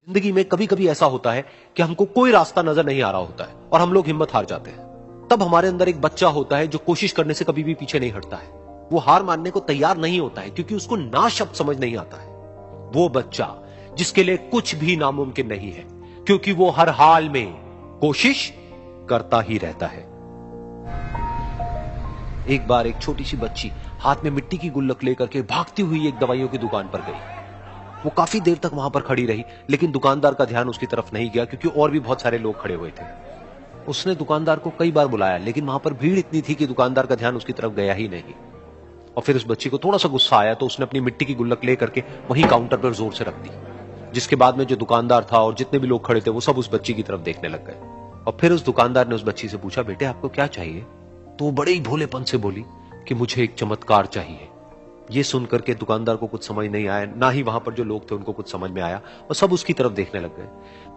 जिंदगी में कभी कभी ऐसा होता है कि हमको कोई रास्ता नजर नहीं आ रहा होता है और हम लोग हिम्मत हार जाते हैं। तब हमारे अंदर एक बच्चा होता है जो कोशिश करने से कभी भी पीछे नहीं हटता है। वो हार मानने को तैयार नहीं होता है क्योंकि उसको ना शब्द समझ नहीं आता है। वो बच्चा जिसके लिए कुछ भी नामुमकिन नहीं है, क्योंकि वो हर हाल में कोशिश करता ही रहता है। एक बार एक छोटी सी बच्ची हाथ में मिट्टी की गुल्लक लेकर के भागती हुई एक दवाइयों की दुकान पर गई। वो काफी देर तक वहां पर खड़ी रही, लेकिन दुकानदार का ध्यान उसकी तरफ नहीं गया क्योंकि और भी बहुत सारे लोग खड़े हुए थे। उसने दुकानदार को कई बार बुलाया, लेकिन वहां पर भीड़ इतनी थी कि दुकानदार का ध्यान उसकी तरफ गया ही नहीं। और फिर उस बच्ची को थोड़ा सा गुस्सा आया तो उसने अपनी मिट्टी की गुल्लक लेकर के वहीं काउंटर पर जोर से रख दी, जिसके बाद में जो दुकानदार था और जितने भी लोग खड़े थे वो सब उस बच्ची की तरफ देखने लग गए। और फिर उस दुकानदार ने उस बच्ची से पूछा, बेटे आपको क्या चाहिए? तो वो बड़े ही भोलेपन से बोली कि मुझे एक चमत्कार चाहिए। ये सुनकर के दुकानदार को कुछ समझ नहीं आया, ना ही वहां पर जो लोग थे उनको कुछ समझ में आया, और सब उसकी तरफ देखने लग गए।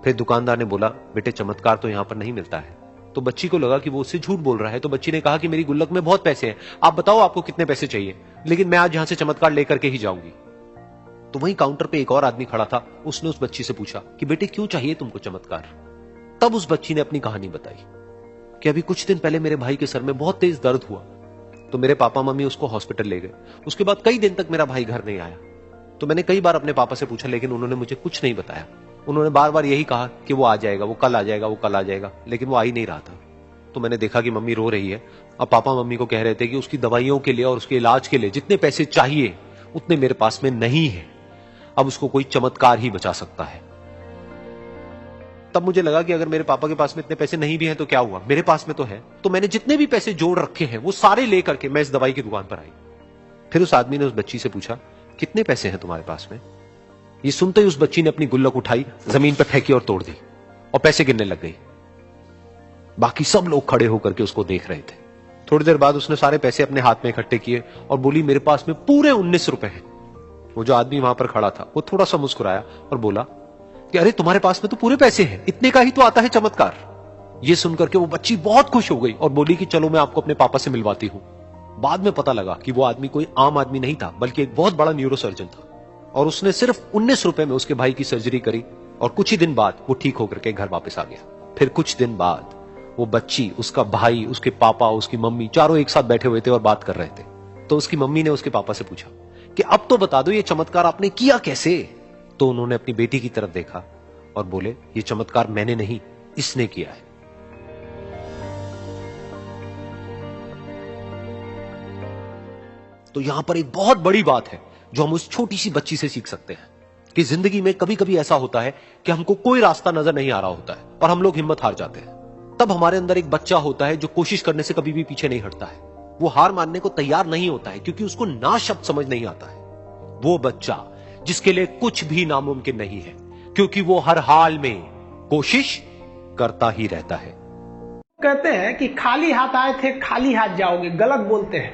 फिर दुकानदार ने बोला, बेटे चमत्कार तो यहां पर नहीं मिलता है। तो बच्ची को लगा कि वो उससे झूठ बोल रहा है, तो बच्ची ने कहा कि मेरी गुल्लक में बहुत पैसे हैं, आप बताओ आपको कितने पैसे चाहिए, लेकिन मैं आज यहां से चमत्कार लेकर के ही जाऊंगी। तो वहीं काउंटर पे एक और आदमी खड़ा था, उसने उस बच्ची से पूछा कि बेटे क्यों चाहिए तुमको चमत्कार? तब उस बच्ची ने अपनी कहानी बताई कि अभी कुछ दिन पहले मेरे भाई के सर में बहुत तेज दर्द हुआ, तो मेरे पापा मम्मी उसको हॉस्पिटल ले गए। उसके बाद कई दिन तक मेरा भाई घर नहीं आया। तो मैंने कई बार अपने पापा से पूछा, लेकिन उन्होंने मुझे कुछ नहीं बताया। उन्होंने बार बार यही कहा कि वो आ जाएगा, वो कल आ जाएगा, वो कल आ जाएगा, लेकिन वो आ ही नहीं रहा था। तो मैंने देखा कि मम्मी रो रही है, और पापा मम्मी को कह रहे थे कि उसकी दवाइयों के लिए और उसके इलाज के लिए जितने पैसे चाहिए उतने मेरे पास में नहीं है, अब उसको कोई चमत्कार ही बचा सकता है। तब मुझे लगा कि अगर मेरे पापा के पास में इतने पैसे नहीं भी हैं तो क्या हुआ, मेरे पास में तो है। तो मैंने जितने भी पैसे जोड़ रखे हैं वो सारे लेकर के मैं इस दवाई की दुकान पर आई। फिर उस आदमी ने उस बच्ची से पूछा, कितने पैसे हैं तुम्हारे पास में? ये सुनते ही उस बच्ची ने अपनी गुल्लक उठाई, जमीन पर फेंकी और तोड़ दी, और पैसे गिनने लग गई। बाकी सब लोग खड़े होकर के उसको देख रहे थे। थोड़ी देर बाद उसने सारे पैसे अपने हाथ में इकट्ठे किए और बोली, मेरे पास में पूरे 19 रुपए हैं। वो जो आदमी वहां पर खड़ा था वो थोड़ा सा मुस्कुराया और बोला कि अरे तुम्हारे पास में तो पूरे पैसे हैं, इतने का ही तो आता है चमत्कार। ये सुनकर के वो बच्ची बहुत खुश हो गई और बोली कि चलो मैं आपको अपने पापा से मिलवाती हूं। बाद में पता लगा कि वो आदमी कोई आम आदमी नहीं था, बल्कि एक बहुत बड़ा न्यूरोसर्जन था, और उसने सिर्फ 19 रुपए में उसके भाई की सर्जरी करी, और कुछ ही दिन बाद वो ठीक होकर के घर वापस आ गया। फिर कुछ दिन बाद वो बच्ची, उसका भाई, उसके पापा, उसकी मम्मी, चारों एक साथ बैठे हुए थे और बात कर रहे थे। तो उसकी मम्मी ने उसके पापा से पूछा कि अब तो बता दो ये चमत्कार आपने किया कैसे? तो उन्होंने अपनी बेटी की तरफ देखा और बोले, ये चमत्कार मैंने नहीं, इसने किया है। तो यहां पर एक बहुत बड़ी बात है जो हम उस छोटी सी बच्ची से सीख सकते हैं कि जिंदगी में कभी कभी ऐसा होता है कि हमको कोई रास्ता नजर नहीं आ रहा होता है और हम लोग हिम्मत हार जाते हैं। तब हमारे अंदर एक बच्चा होता है जो कोशिश करने से कभी भी पीछे नहीं हटता है। वो हार मानने को तैयार नहीं होता है क्योंकि उसको ना शब्द समझ नहीं आता है। वो बच्चा जिसके लिए कुछ भी नामुमकिन नहीं है, क्योंकि वो हर हाल में कोशिश करता ही रहता है। कहते हैं कि खाली हाथ आए थे खाली हाथ जाओगे, गलत बोलते हैं।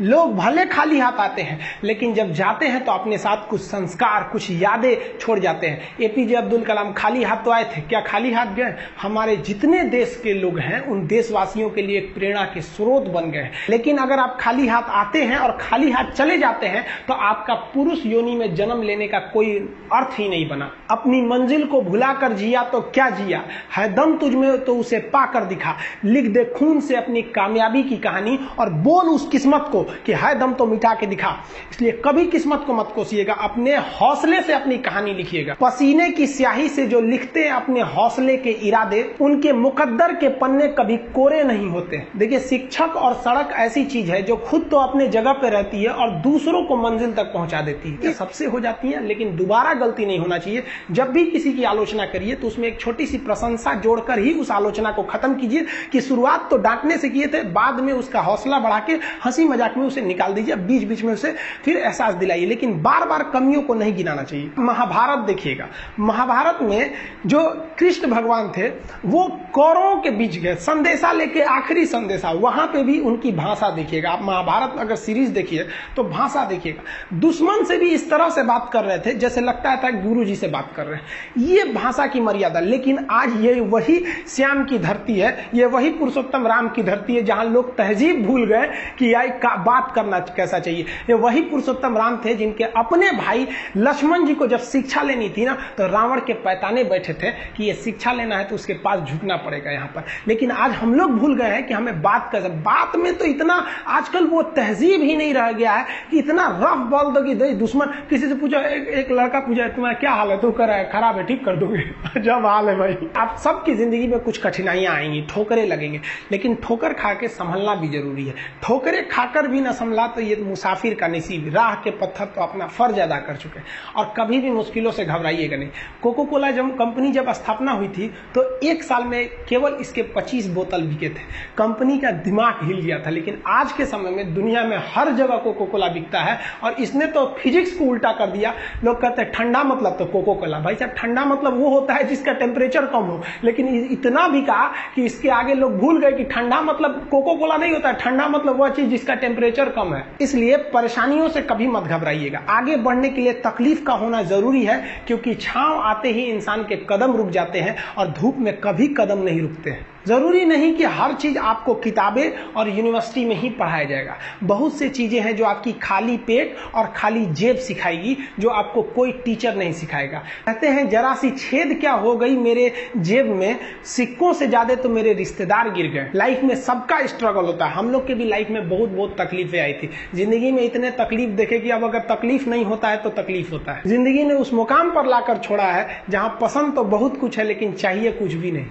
लोग भले खाली हाथ आते हैं, लेकिन जब जाते हैं तो अपने साथ कुछ संस्कार, कुछ यादें छोड़ जाते हैं। एपीजे अब्दुल कलाम खाली हाथ तो आए थे, क्या खाली हाथ गए? हमारे जितने देश के लोग हैं उन देशवासियों के लिए एक प्रेरणा के स्रोत बन गए। लेकिन अगर आप खाली हाथ आते हैं और खाली हाथ चले जाते हैं तो आपका पुरुष योनि में जन्म लेने का कोई अर्थ ही नहीं बना। अपनी मंजिल को भुलाकर जिया तो क्या जिया, है दम तुझमें तो उसे पाकर दिखा। लिख दे खून से अपनी कामयाबी की कहानी और बोल उस किस्मत को कि है दम तो मिटा के दिखा। इसलिए कभी किस्मत को मत कोसिएगा, अपने हौसले से अपनी कहानी लिखिएगा। पसीने की स्याही से जो लिखते हैं अपने हौसले के इरादे, उनके मुकद्दर के पन्ने कभी कोरे नहीं होते। देखिए, शिक्षक और सड़क ऐसी चीज है जो खुद तो अपने जगह पे रहती है और दूसरों को मंजिल तक पहुंचा देती है। सबसे हो जाती है, लेकिन दोबारा गलती नहीं होना चाहिए। जब भी किसी की आलोचना करिए तो उसमें एक छोटी सी प्रशंसा जोड़कर ही उस आलोचना को खत्म कीजिए कि शुरुआत तो डांटने से किए थे, बाद में उसका हौसला बढ़ा के हंसी मजाक में उसे निकाल दीजिए, बीच बीच में उसे फिर एहसास दिलाइए, लेकिन बार बार कमियों को नहीं गिनाना चाहिए। महाभारत देखिएगा, महाभारत में जो कृष्ण भगवान थे वो कौरवों के बीच गए संदेशा लेके, आखिरी संदेशा, वहां पे भी उनकी भाषा देखिएगा। आप महाभारत अगर सीरीज देखिए तो भाषा देखिएगा, दुश्मन से भी इस तरह से बात कर रहे थे जैसे लगता था गुरु जी से बात कर रहे हैं। ये भाषा की मर्यादा। लेकिन आज ये वही श्याम की धरती है, ये वही पुरुषोत्तम राम की धरती है जहां लोग तहजीब भूल गए कि बात करना कैसा चाहिए। ये वही पुरुषोत्तम राम थे जिनके अपने भाई लक्ष्मण जी को जब शिक्षा लेनी थी ना, तो रावण के पैताने बैठे थे कि ये शिक्षा लेना है तो उसके पास झुकना पड़ेगा यहाँ पर। लेकिन आज हम लोग भूल गए हैं कि हमें बात कर, बात में तो इतना आजकल वो तहजीब ही नहीं रह गया है कि इतना रफ बोल दो कि दुश्मन, किसी से पूछो, एक लड़का पूछा तुम्हारा क्या हाल है, तो कर है खराब है, ठीक कर दोगे जब हाल है भाई। आप सबकी जिंदगी में कुछ कठिनाइयां आएंगी, ठोकरें लगेंगे, लेकिन ठोकर खा के संभलना भी जरूरी है। ठोकरें खाकर भी ना संभला तो ये मुसाफिर का नसीब, राह के पत्थर तो अपना फर्ज अदा कर चुके हैं। और कभी भी मुश्किलों से घबराइएगा नहीं। कोको कोला कंपनी जब स्थापना हुई थी तो एक साल में केवल इसके 25 बोतल बिके थे। कंपनी का दिमाग हिल गया था। लेकिन आज के समय में दुनिया में हर जगह कोको कोला बिकता है और इसने तो फिजिक्स को उल्टा कर दिया। लोग कहते हैं ठंडा मतलब तो कोको कोला, भाई साहब ठंडा मतलब वो होता है जिसका टेम्परेचर कम हो। लेकिन इतना बिका कि इसके आगे लोग भूल गए कि ठंडा मतलब कोको कोला नहीं होता है, ठंडा मतलब वह चीज जिसका टेम्परेचर कम है। इसलिए परेशानियों से कभी मत घबराइएगा। आगे बढ़ने के लिए तकलीफ का होना जरूरी है, क्योंकि छांव आते ही इंसान के कदम रुक जाते हैं और धूप में कभी कदम नहीं रुकते हैं। जरूरी नहीं कि हर चीज आपको किताबें और यूनिवर्सिटी में ही पढ़ाया जाएगा। बहुत से चीजें हैं जो आपकी खाली पेट और खाली जेब सिखाएगी, जो आपको कोई टीचर नहीं सिखाएगा। कहते हैं जरा सी छेद क्या हो गई मेरे जेब में, सिक्कों से ज्यादा तो मेरे रिश्तेदार गिर गए। लाइफ में सबका स्ट्रगल होता है। हम लोग के भी लाइफ में बहुत बहुत तकलीफें आई थी। जिंदगी में इतने तकलीफ देखे कि अब अगर तकलीफ नहीं होता है तो तकलीफ होता है। जिंदगी ने उस मुकाम पर लाकर छोड़ा है जहां पसंद तो बहुत कुछ है लेकिन चाहिए कुछ भी नहीं।